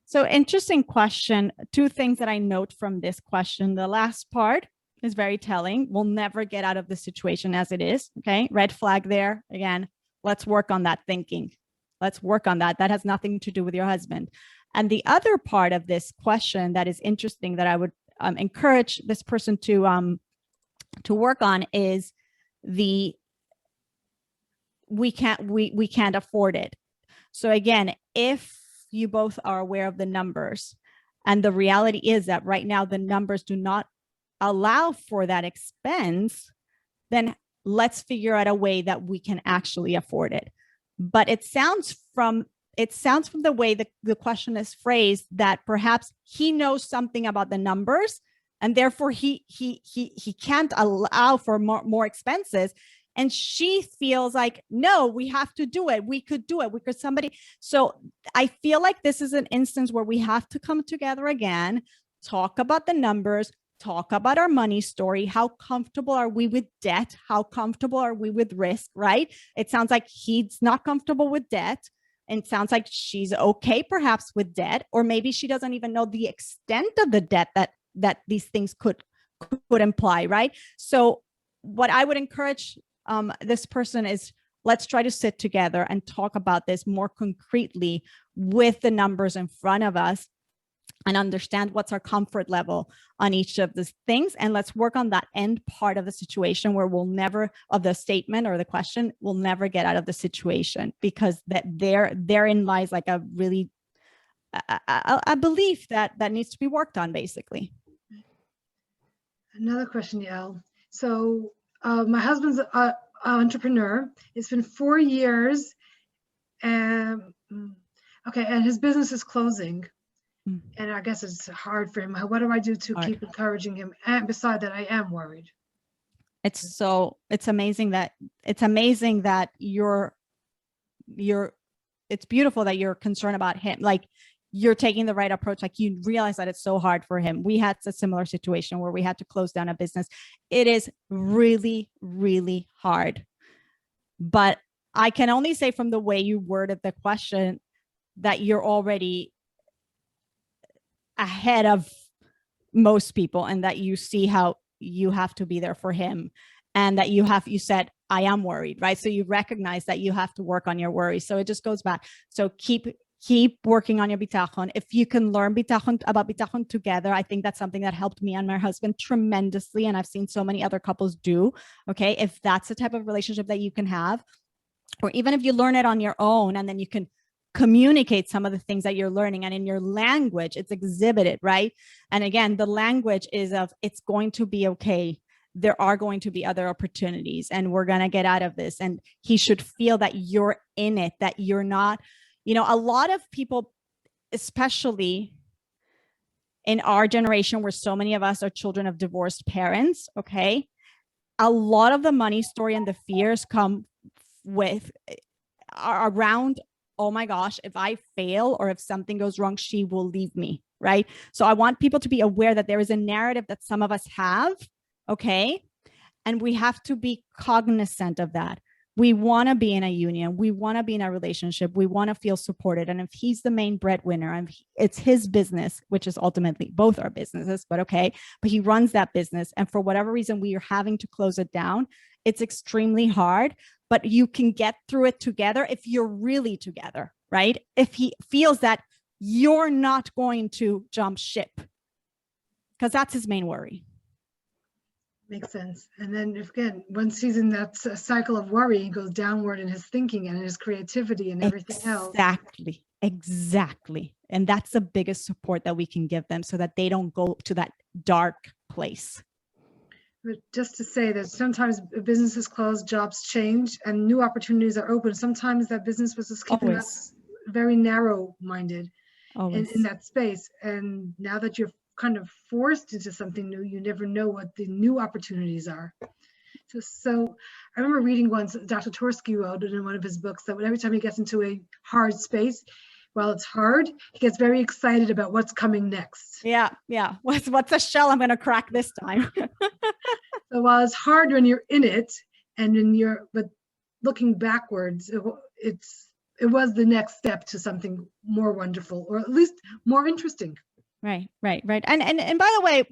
So interesting question. Two things that I note from this question. The last part is very telling. We'll never get out of the situation as it is. Okay. Red flag there. Again, let's work on that thinking. Let's work on that. That has nothing to do with your husband. And the other part of this question that is interesting that I would encourage this person to work on is we can't afford it. So again, if you both are aware of the numbers, and the reality is that right now the numbers do not allow for that expense, then let's figure out a way that we can actually afford it. But it sounds from the way the question is phrased that perhaps he knows something about the numbers, and therefore he can't allow for more expenses. And she feels like, no, we have to do it. We could do it. We could So I feel like this is an instance where we have to come together again, talk about the numbers, talk about our money story. How comfortable are we with debt? How comfortable are we with risk, right? It sounds like he's not comfortable with debt. And it sounds like she's okay, perhaps, with debt, or maybe she doesn't even know the extent of the debt that these things could imply, right? So what I would encourage this person is, let's try to sit together and talk about this more concretely with the numbers in front of us and understand what's our comfort level on each of these things. And let's work on that end part of the situation where of the statement or the question, we'll never get out of the situation, because therein lies like a really, a belief that needs to be worked on, basically. Another question, Yael. So my husband's an entrepreneur. It's been 4 years, and his business is closing. And I guess it's hard for him. What do I do to keep encouraging him? And beside that, I am worried. It's amazing that it's beautiful that you're concerned about him. Like, you're taking the right approach. Like, you realize that it's so hard for him. We had a similar situation where we had to close down a business. It is really, really hard. But I can only say from the way you worded the question that you're already ahead of most people, and that you see how you have to be there for him, and that you said, I am worried, right? So you recognize that you have to work on your worries. So it just goes back. So keep working on your bitachon. If you can learn about bitachon together, I think that's something that helped me and my husband tremendously. And I've seen so many other couples do. Okay. If that's the type of relationship that you can have, or even if you learn it on your own, and then you can communicate some of the things that you're learning, and in your language, it's exhibited, right? And again, the language is of, it's going to be okay. There are going to be other opportunities, and we're going to get out of this. And he should feel that you're in it, that you're not, a lot of people, especially in our generation, where so many of us are children of divorced parents. Okay. A lot of the money story and the fears come around, oh my gosh, if I fail or if something goes wrong, she will leave me, right? So I want people to be aware that there is a narrative that some of us have, okay? And we have to be cognizant of that. We want to be in a union. We want to be in a relationship. We want to feel supported. And if he's the main breadwinner and it's his business, which is ultimately both our businesses, but he runs that business. And for whatever reason, we are having to close it down. It's extremely hard, but you can get through it together if you're really together, right? If he feels that you're not going to jump ship, because that's his main worry. Makes sense. And then again, once he's in that cycle of worry, he goes downward in his thinking and his creativity and everything else. Exactly. And that's the biggest support that we can give them, so that they don't go to that dark place. But just to say that sometimes businesses close, jobs change, and new opportunities are open. Sometimes that business was just keeping us very narrow-minded in that space. And now that you're kind of forced into something new, you never know what the new opportunities are. So I remember reading once, Dr. Tversky wrote it in one of his books, that every time he gets into a hard space, while it's hard, he gets very excited about what's coming next. Yeah. What's a shell I'm going to crack this time? So while it's hard when you're in it, but looking backwards, it was the next step to something more wonderful, or at least more interesting. Right. And by the way,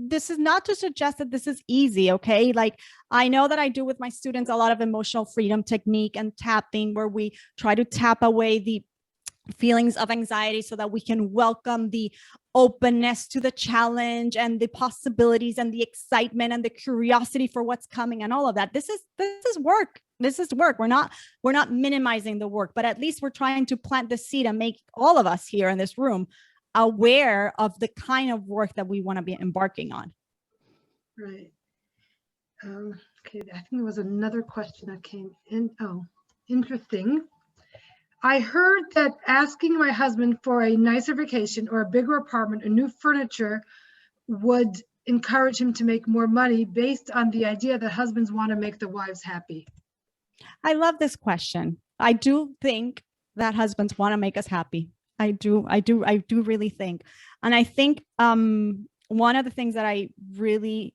this is not to suggest that this is easy. Okay. Like, I know that I do with my students a lot of emotional freedom technique and tapping, where we try to tap away the feelings of anxiety so that we can welcome the openness to the challenge and the possibilities and the excitement and the curiosity for what's coming and all of that. This is work. This is work. We're not minimizing the work, but at least we're trying to plant the seed and make all of us here in this room aware of the kind of work that we want to be embarking on. Right. Okay. I think there was another question that came in. Oh, interesting. I heard that asking my husband for a nicer vacation or a bigger apartment or new furniture would encourage him to make more money, based on the idea that husbands want to make their wives happy. I love this question. I do think that husbands want to make us happy. I do really think. And I think one of the things that I really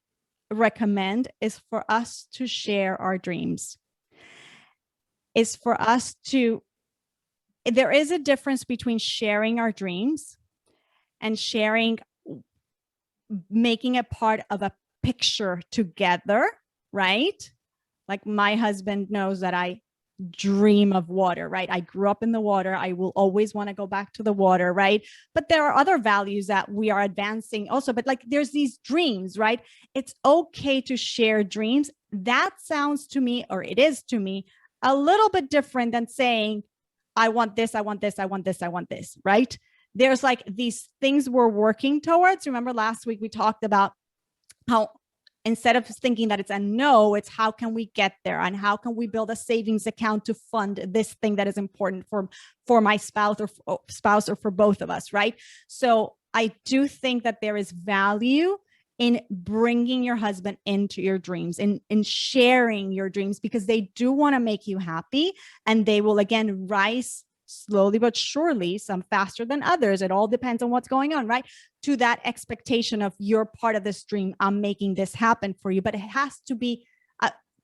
recommend is for us to share our dreams. Is for us to, there is a difference between sharing our dreams and making it part of a picture together, right? Like, my husband knows that I dream of water, right? I grew up in the water. I will always want to go back to the water, right? But there are other values that we are advancing also, but like, there's these dreams, right? It's okay to share dreams. That sounds to me, or it is to me, a little bit different than saying, I want this, I want this, I want this, I want this, right? There's like these things we're working towards. Remember last week we talked about how, instead of thinking that it's a no, it's how can we get there, and how can we build a savings account to fund this thing that is important for my spouse or for both of us, right? So I do think that there is value in bringing your husband into your dreams, in sharing your dreams, because they do want to make you happy, and they will again rise slowly but surely, some faster than others. It all depends on what's going on, right? To that expectation of, you're part of this dream. I'm making this happen for you, but it has to be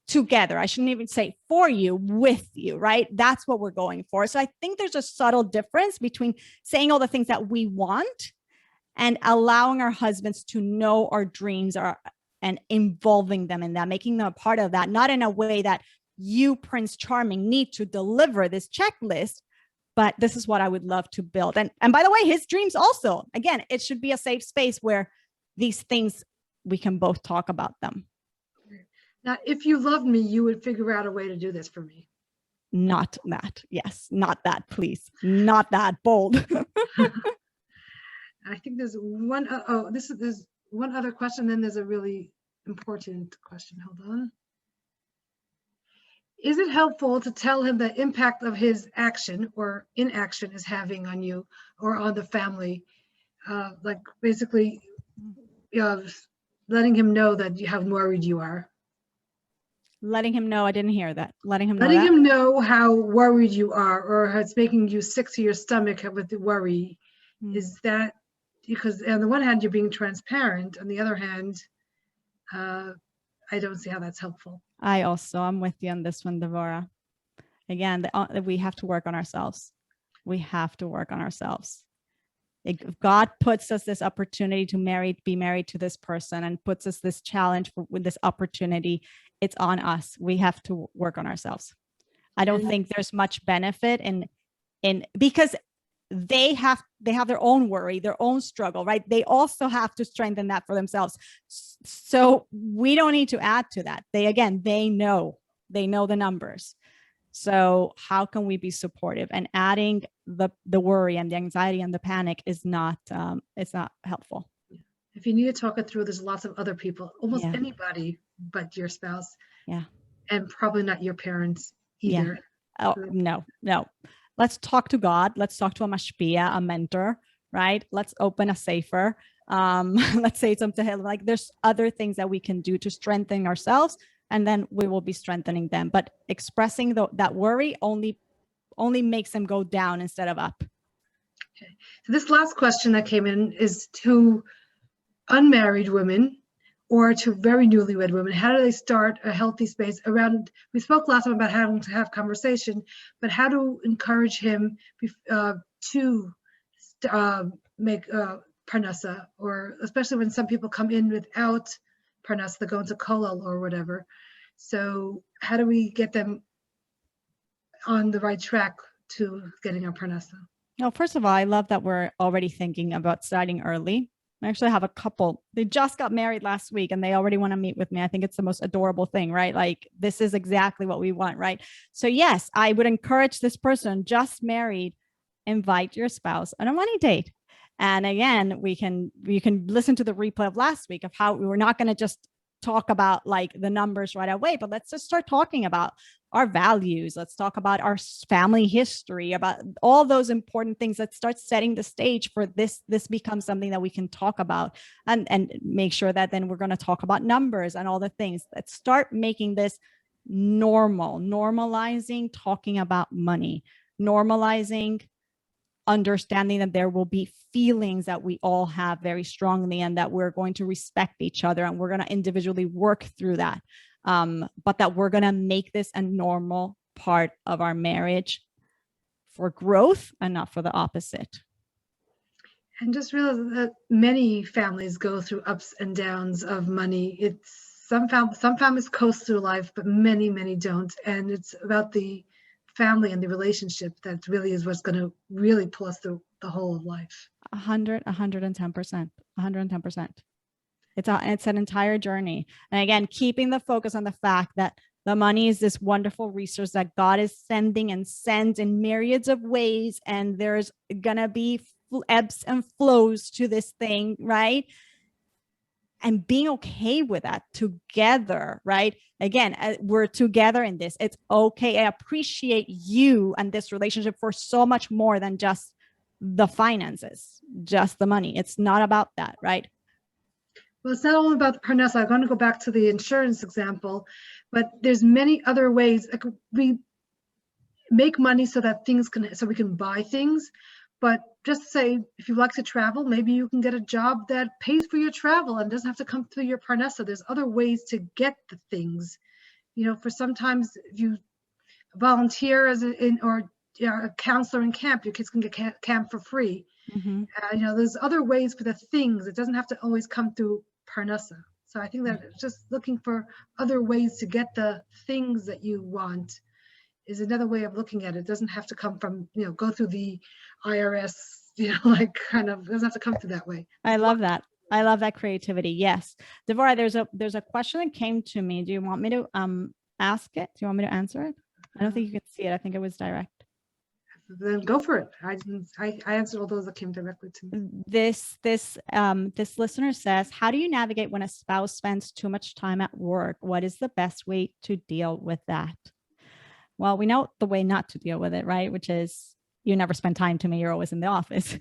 together. I shouldn't even say for you, with you, right? That's what we're going for. So I think there's a subtle difference between saying all the things that we want and allowing our husbands to know our dreams are, and involving them in that, making them a part of that, not in a way that you, Prince Charming, need to deliver this checklist, but this is what I would love to build. And by the way, his dreams also, again, it should be a safe space where these things, we can both talk about them. Now, if you loved me, you would figure out a way to do this for me. Not that. Yes. Not that, please. Not that bold. I think there's one, there's one other question, then there's a really important question. Hold on. Is it helpful to tell him the impact of his action or inaction is having on you or on the family? Like basically letting him know that how worried you are. Letting him know. I didn't hear that. Letting him know how worried you are, or how it's making you sick to your stomach with the worry. Is that because on the one hand you're being transparent, on the other hand I don't see how that's helpful. I'm with you on this one, Devora. Again, we have to work on ourselves. We have to work on ourselves. If God puts us this opportunity to be married to this person, and puts us this challenge with this opportunity, it's on us. We have to work on ourselves. I don't think there's much benefit in because they have their own worry, their own struggle, right? They also have to strengthen that for themselves. So we don't need to add to that. They know the numbers. So how can we be supportive? And adding the worry and the anxiety and the panic is not, it's not helpful. If you need to talk it through, there's lots of other people, almost anybody but your spouse. Yeah. And probably not your parents either. Yeah. Oh, no. Let's talk to God. Let's talk to a mashpia, a mentor, right? Let's open a safer. Let's say something to him, like there's other things that we can do to strengthen ourselves, and then we will be strengthening them. But expressing that worry only makes them go down instead of up. Okay. So this last question that came in is to unmarried women or to very newlywed women. How do they start a healthy space around? We spoke last time about how to have conversation, but how to encourage him to make parnassah, or especially when some people come in without parnassah, they go into kollel or whatever. So how do we get them on the right track to getting a parnassah? Well, first of all, I love that we're already thinking about starting early. I actually have a couple, they just got married last week and they already want to meet with me. I think it's the most adorable thing, right? Like this is exactly what we want, right? So yes, I would encourage this person just married, invite your spouse on a money date. And again, you can listen to the replay of last week of how we were not going to just talk about like the numbers right away, but let's just start talking about our values. Let's talk about our family history, about all those important things. Let's start setting the stage for this becomes something that we can talk about, and make sure that then we're going to talk about numbers and all the things. Let's start making this normalizing talking about money, normalizing understanding that there will be feelings that we all have very strongly, and that we're going to respect each other, and we're going to individually work through that. But that we're going to make this a normal part of our marriage for growth and not for the opposite. And just realize that many families go through ups and downs of money. It's some families coast through life, but many don't. And it's about the family and the relationship that really is what's going to really pull us through the whole of life. 110%. It's an entire journey. And again, keeping the focus on the fact that the money is this wonderful resource that God is sending and sends in myriads of ways. And there's going to be ebbs and flows to this thing, right? And being okay with that together, right? Again, we're together in this. It's okay. I appreciate you and this relationship for so much more than just the finances, just the money. It's not about that, right? Well, it's not only about the parnassah. I'm going to go back to the insurance example, but there's many other ways. Like we make money so that so we can buy things. But just say, if you like to travel, maybe you can get a job that pays for your travel and doesn't have to come through your parnassah. There's other ways to get the things. You know, for sometimes if you volunteer as a counselor in camp, your kids can get camp for free. Mm-hmm. You know, there's other ways for the things. It doesn't have to always come through parnassah. So I think that just looking for other ways to get the things that you want is another way of looking at it. It doesn't have to come from, go through the IRS, it doesn't have to come through that way. I love that. I love that creativity. Yes. Devora, there's a question that came to me. Do you want me to ask it? Do you want me to answer it? I don't think you can see it. I think it was direct. Then go for it. I answered all those that came directly to me. This listener says, how do you navigate when a spouse spends too much time at work? What is the best way to deal with that? Well, we know the way not to deal with it, right? Which is you never spend time to me. You're always in the office.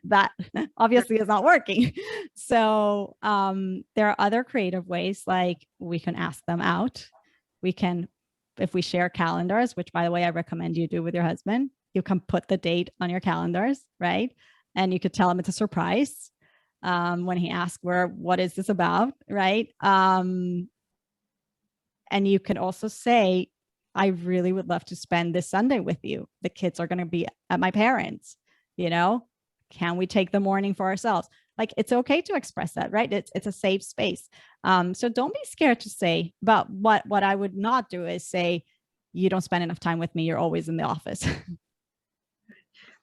That obviously is not working. So there are other creative ways, like we can ask them out. We can, if we share calendars, which by the way, I recommend you do with your husband, you can put the date on your calendars, right? And you could tell him it's a surprise when he asks, what is this about, right? And you can also say, I really would love to spend this Sunday with you. The kids are going to be at my parents', can we take the morning for ourselves? Like, it's okay to express that, right? It's a safe space. So don't be scared to say, but what I would not do is say, you don't spend enough time with me. You're always in the office.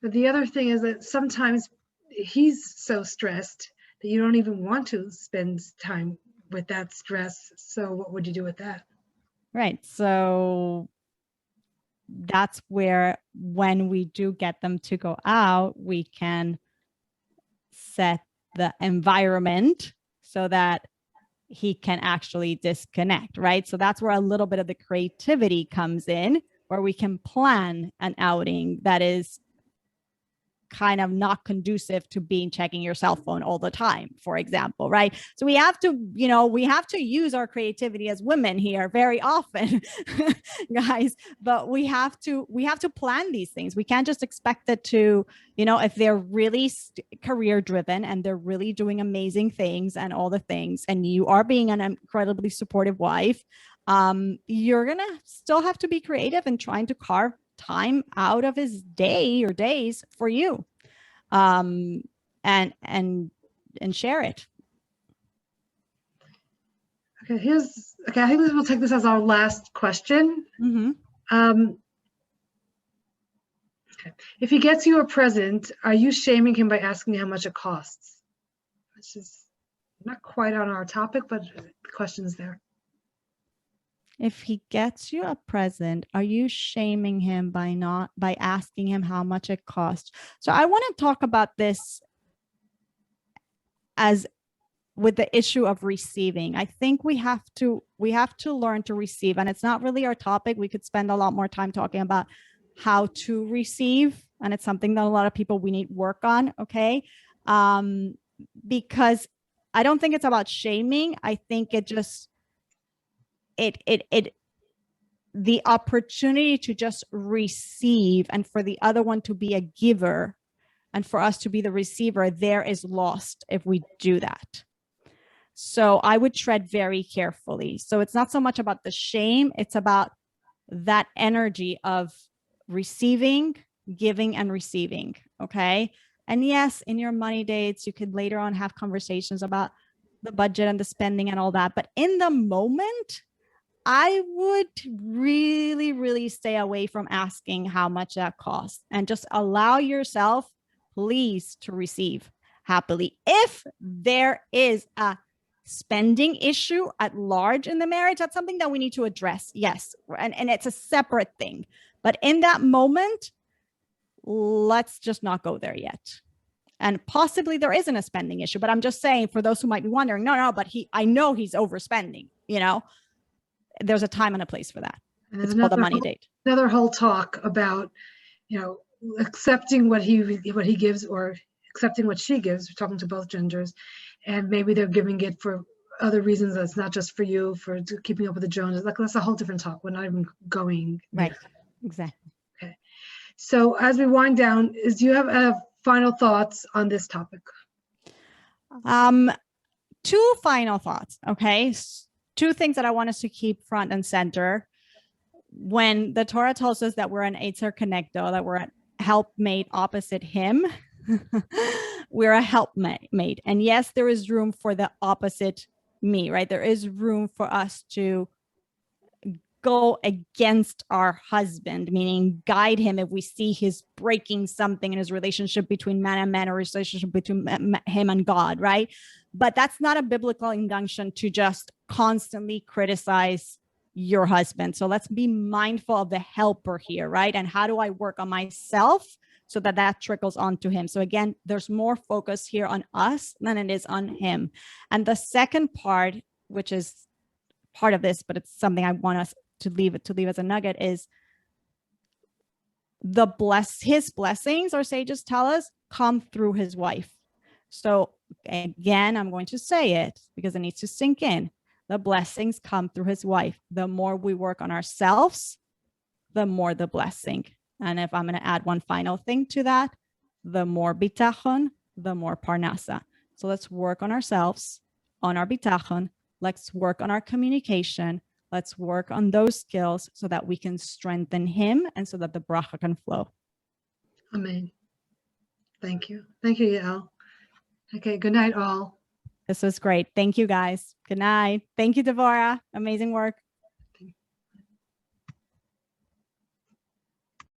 But the other thing is that sometimes he's so stressed that you don't even want to spend time with that stress. So what would you do with that? Right. So that's where, when we do get them to go out, we can set the environment so that he can actually disconnect, right? So that's where a little bit of the creativity comes in, where we can plan an outing that is kind of not conducive to being checking your cell phone all the time, for example, right? So we have to, we have to use our creativity as women here very often, guys, but we have to plan these things. We can't just expect it to, if they're really career driven and they're really doing amazing things and all the things, and you are being an incredibly supportive wife, you're going to still have to be creative and trying to carve time out of his day or days for you, and share it. Okay, I think we'll take this as our last question. Okay. If he gets you a present, are you shaming him by asking how much it costs? This is not quite on our topic, but the question is there. If he gets you a present, are you shaming him by asking him how much it costs? So I want to talk about this as with the issue of receiving. I think we have to learn to receive, and it's not really our topic. We could spend a lot more time talking about how to receive, and it's something that a lot of people we need work on. Okay, because I don't think it's about shaming. I think it just the opportunity to just receive, and for the other one to be a giver and for us to be the receiver, there is lost if we do that. So I would tread very carefully. So it's not so much about the shame, it's about that energy of receiving, giving, and receiving. Okay. And yes, in your money dates, you could later on have conversations about the budget and the spending and all that. But in the moment, I would really, really stay away from asking how much that costs, and just allow yourself, please, to receive happily. If there is a spending issue at large in the marriage, that's something that we need to address. Yes. And it's a separate thing. But in that moment, let's just not go there yet. And possibly there isn't a spending issue, but I'm just saying, for those who might be wondering, no, but I know he's overspending, there's a time and a place for that. It's called a money date. Another whole talk about, accepting what he gives, or accepting what she gives. We're talking to both genders, and maybe they're giving it for other reasons. That's not just for you, for keeping up with the Joneses. Like, that's a whole different talk. We're not even going right there. Exactly. Okay. So as we wind down, do you have final thoughts on this topic? Two final thoughts. Okay. Two things that I want us to keep front and center. When the Torah tells us that we're an Eitzer Connecto, that we're a helpmate opposite him, we're a helpmate. And yes, there is room for the opposite me, right? There is room for us to go against our husband, meaning guide him if we see he's breaking something in his relationship between man and man, or relationship between him and God, right? But that's not a biblical injunction to just constantly criticize your husband. So let's be mindful of the helper here, right? And how do I work on myself so that trickles onto him? So again, there's more focus here on us than it is on him. And the second part, which is part of this, but it's something I want us to leave as a nugget, is his blessings, our sages tell us, come through his wife. So again, I'm going to say it because it needs to sink in. The blessings come through his wife. The more we work on ourselves, the more the blessing. And if I'm going to add one final thing to that, the more bitachon, the more parnassah. So let's work on ourselves, on our bitachon. Let's work on our communication. Let's work on those skills so that we can strengthen him and so that the bracha can flow. Amen. Thank you. Thank you, Yael. Okay, good night, all. This was great. Thank you, guys. Good night. Thank you, Devora. Amazing work.